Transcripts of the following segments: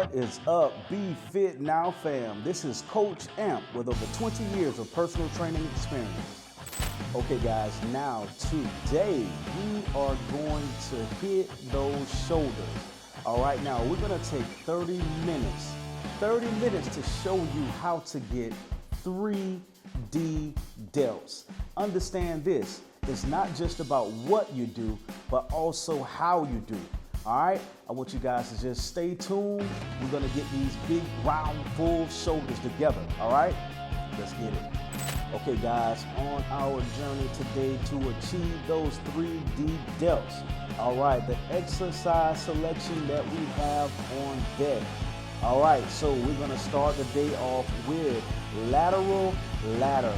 What is up, BeFitNow fam? This is Coach Amp with over 20 years of personal training experience. Okay guys, now today we are going to hit those shoulders. All right, now we're gonna take 30 minutes to show you how to get 3D delts. Understand this, it's not just about what you do, but also how you do. All right, I want you guys to just stay tuned. We're gonna get these big, round, full shoulders together, all right? Let's get it. Okay guys, on our journey today to achieve those 3D delts. All right, the exercise selection that we have on deck. All right, so we're gonna start the day off with lateral ladder.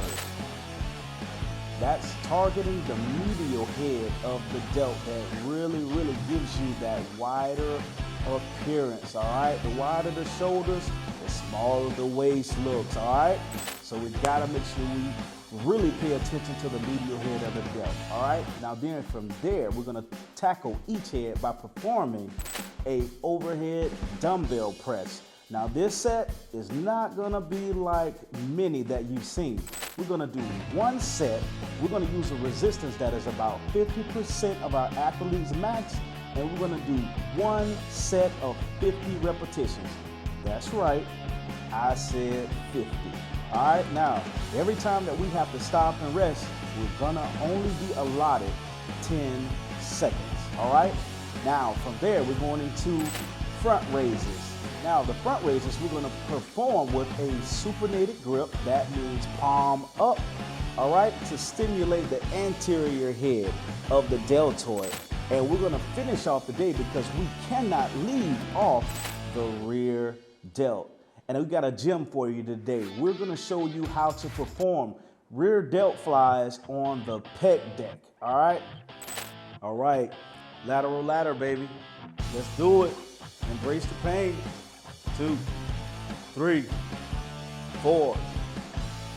That's targeting the medial head of the delt that really gives you that wider appearance, all right? The wider the shoulders, the smaller the waist looks, all right? So we gotta make sure we really pay attention to the medial head of the delt, all right? Now then from there, we're gonna tackle each head by performing a overhead dumbbell press. Now this set is not gonna be like many that you've seen. We're gonna do one set. We're gonna use a resistance that is about 50% of our athlete's max, and we're gonna do one set of 50 repetitions. That's right, I said 50. All right, now, every time that we have to stop and rest, we're gonna only be allotted 10 seconds, all right? Now, from there, we're going into front raises. Now, the front raises, we're gonna perform with a supinated grip. That means palm up, all right, to stimulate the anterior head of the deltoid. And we're gonna finish off the day because we cannot leave off the rear delt. And we got a gem for you today. We're gonna show you how to perform rear delt flies on the pec deck, all right? All right, lateral ladder, baby. Let's do it. Embrace the pain. 2, 3, 4,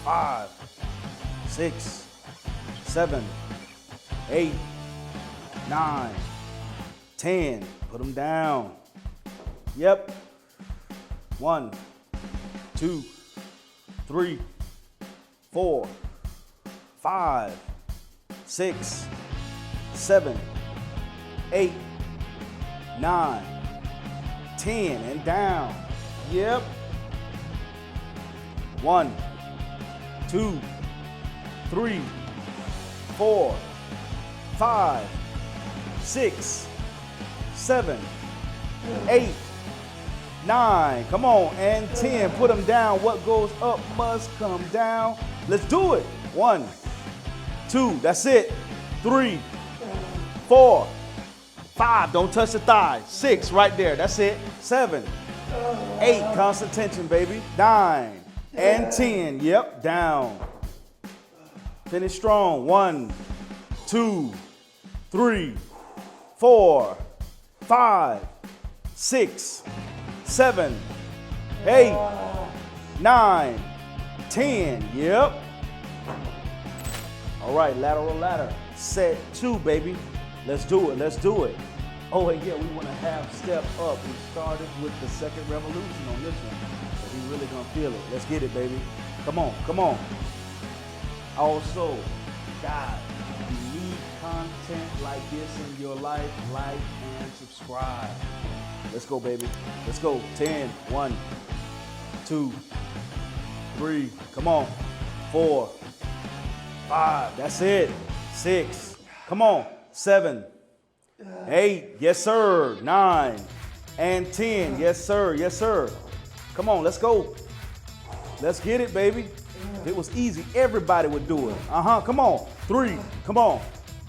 5, 6, 7, 8, 9, 10. Put them down. Yep. 1, 2, 3, 4, 5, 6, 7, 8, 9, 10, and down. Yep. 1, 2, 3, 4, 5, 6, 7, 8, 9. Come on, and 10. Put them down. What goes up must come down. Let's do it. 1, 2. That's it. 3, 4, 5. Don't touch the thigh. 6 right there. That's it. 7, 8. Constant tension, baby. 9 and 10. Yep. Down. Finish strong. 1, 2, 3, 4, 5, 6, 7, 8, 9, 10. Yep. All right, lateral ladder. Set 2, baby. Let's do it. Let's do it. Oh, and yeah, we want to have step up. We started with the second revolution on this one. So we really gonna feel it. Let's get it, baby. Come on, come on. Also, guys, if you need content like this in your life, like and subscribe. Let's go, baby. Let's go. 10. 1, 2, 3. Come on. 4, 5. That's it. 6. Come on. 7, 8. Yes, sir. 9 and 10. Yes, sir. Yes, sir. Come on. Let's go. Let's get it, baby. If it was easy, everybody would do it. Come on. 3. Come on.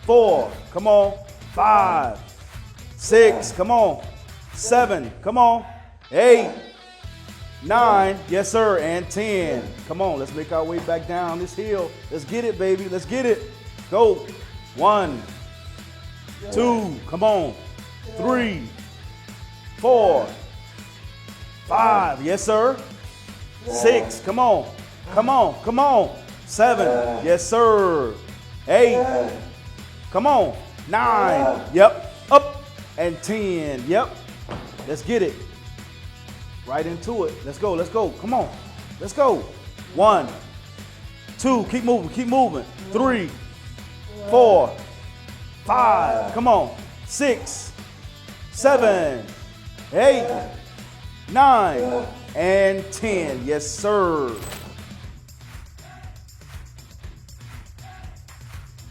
4. Come on. 5, 6. Come on. 7. Come on. 8, 9. Yes, sir. And 10. Come on. Let's make our way back down this hill. Let's get it, baby. Let's get it. Go. 1, 2. Come on. 3, 4, 5. Yes, sir. 6. Come on. Come on. Come on. 7. Yes, sir. 8. Come on. 9. Yep. Up. And 10. Yep. Let's get it. Right into it. Let's go, let's go. Come on. Let's go. 1, 2, keep moving. 3, 4, 5, come on. 6, 7, 8, 9, and 10. Yes, sir.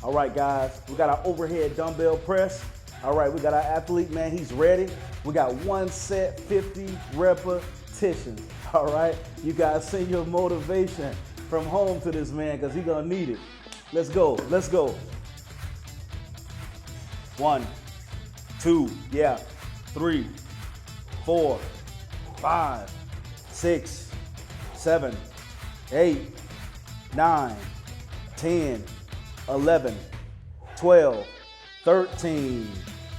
All right, guys, we got our overhead dumbbell press. All right, we got our athlete, man, he's ready. We got 1 set, 50 repetitions. All right, you guys send your motivation from home to this man because he's gonna need it. Let's go, let's go. 1, 2, yeah, 3, 4, 5, 6, 7, 8, 9, 10, 11, 12, 13,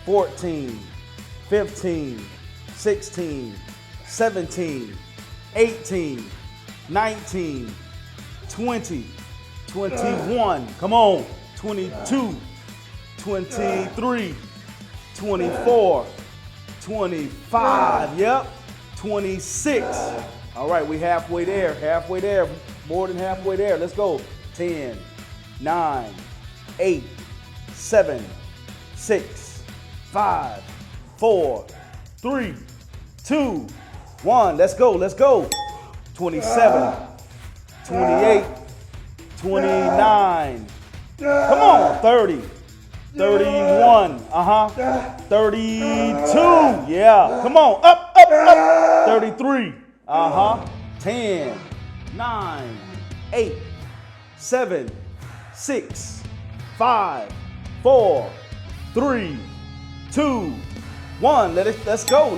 14, 15, 16, 17, 18, 19, 20, 21, come on, 22, 23, 24, 25, yep, 26. All right, we halfway there, more than halfway there. Let's go. 10, 9, 8, 7, 6, 5, 4, 3, 2, 1. Let's go, let's go. 27, 28, 29. Come on, 30, 31, 32, yeah. Come on, up, 33, 10, 9, 8, 7, 6, 5, 4, 3, 2, 1. Let's go.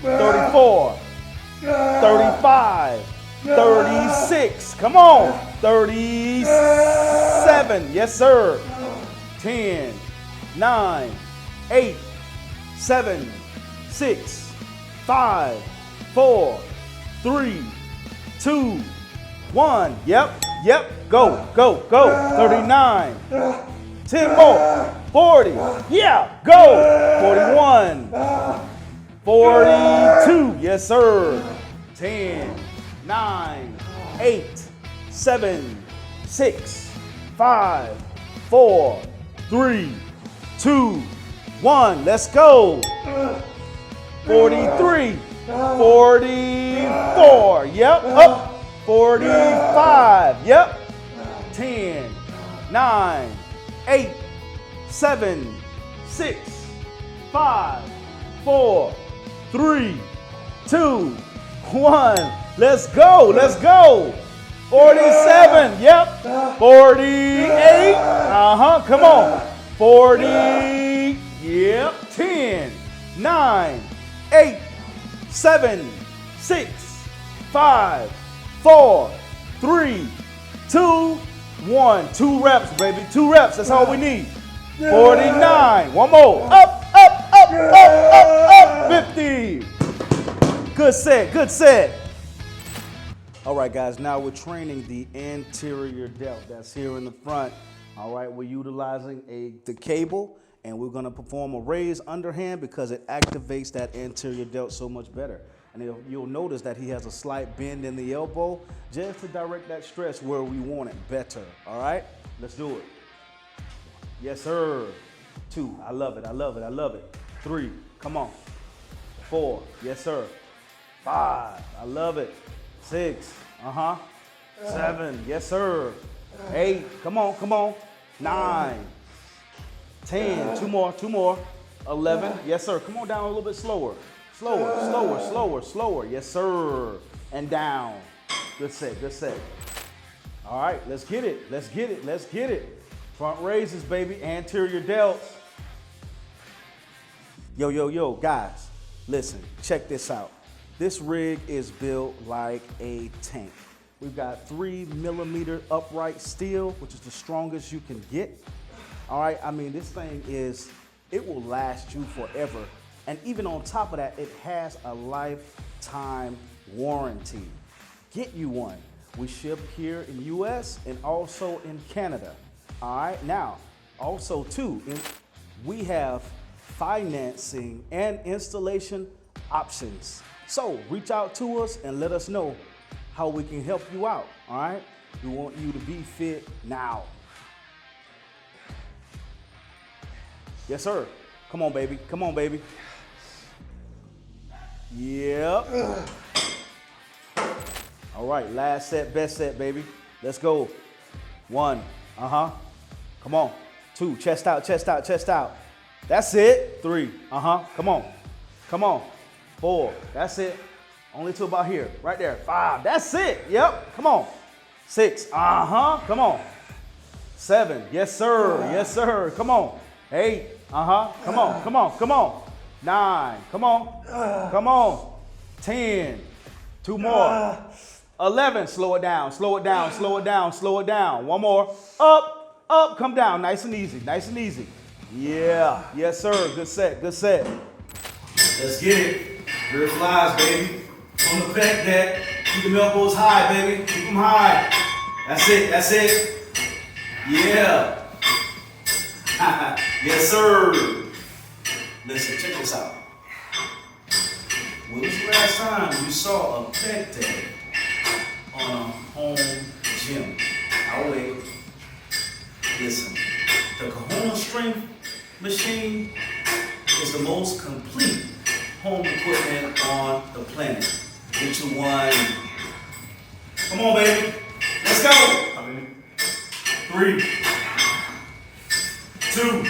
34, 35, 36. Come on. 37. Yes, sir. 10, 9, 8, 7, 6, 5, 4, 3, 2, 1. Yep. Go. 39. 10 more. 40. Yeah. Go. 41. 42. Yes, sir. 10, 9, 8, 7, 6, 5, 4, 3, 2, 1. Let's go. 43. 44. Yep. Up. 45. Yep. 10, 9, 8, 7, 6, 5, 4, 3, 2, 1. Let's go. 47. Yep. 48. Come on. 40. Yep. 10, 9, 8, 7, 6, 5, 4, 3, 2, 1. 2 reps, baby. 2 reps. That's all we need. 49. One more. Up. 50. Good set. All right, guys, now we're training the anterior delt. That's here in the front. All right, we're utilizing the cable, and we're gonna perform a raised underhand because it activates that anterior delt so much better. And you'll notice that he has a slight bend in the elbow just to direct that stress where we want it better. All right, let's do it. Yes, sir. 2, I love it. 3, come on. 4, yes, sir. 5, I love it. 6, 7, yes, sir. 8, come on. 9, 10, 2 more. 11, yes, sir. Come on down a little bit slower. Slower. Yes, sir. And down. Good set. All right, let's get it. Front raises, baby. Anterior delts. Yo, guys. Listen, check this out. This rig is built like a tank. We've got 3mm upright steel, which is the strongest you can get. All right, I mean, this thing it will last you forever. And even on top of that, it has a lifetime warranty. Get you one. We ship here in the US and also in Canada. All right, now, also too, we have financing and installation options. So reach out to us and let us know how we can help you out, all right? We want you to be fit now. Yes, sir. Come on, baby. Come on, baby. Yep. All right, last set, best set, baby. Let's go. 1, Come on. 2, chest out, chest out, chest out. That's it. 3, come on. Come on. 4, that's it. Only 2 about here, right there. 5, that's it. Yep, come on. 6, come on. 7, yes, sir. Yes, sir. Come on. 8, come on, come on, come on. 9, come on. Come on. 10, 2 more. 11, slow it down, slow it down, slow it down, slow it down. 1 more. Up, up, come down. Nice and easy, nice and easy. Yeah, yes, sir. Good set, good set. Let's get it. Rear flies, baby. On the back deck. Keep them elbows high, baby. Keep them high. That's it, that's it. Yeah. Yes, sir. Listen, check this out. When was the last time you saw a pec deck on a home gym? I'll wait. Listen, the Kahuna Strength Machine is the most complete home equipment on the planet. Get you one. Come on, baby. Let's go. 3, 2,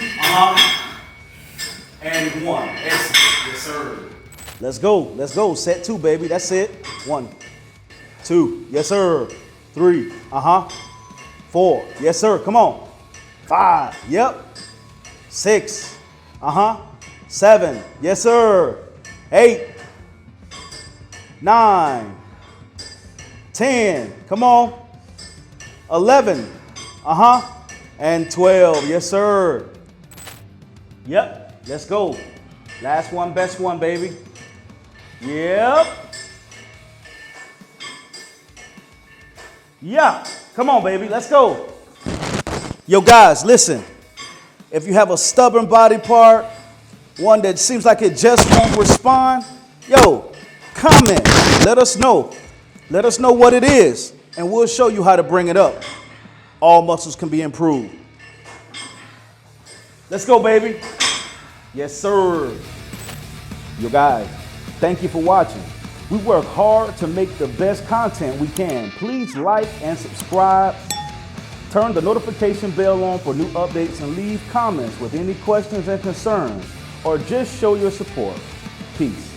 and 1. Excellent. Yes, sir. Let's go. Let's go. Set 2, baby. That's it. 1, 2. Yes, sir. 3. 4. Yes, sir. Come on. 5. Yep. 6. 7. Yes, sir. 8. 9. 10. Come on. 11. And 12. Yes, sir. Yep. Let's go. Last one, best one, baby. Yep. Yeah. Come on, baby. Let's go. Yo, guys, listen. If you have a stubborn body part, one that seems like it just won't respond, yo, comment. Let us know. Let us know what it is, and we'll show you how to bring it up. All muscles can be improved. Let's go, baby. Yes, sir. Yo, guys, thank you for watching. We work hard to make the best content we can. Please like and subscribe. Turn the notification bell on for new updates and leave comments with any questions and concerns, or just show your support. Peace.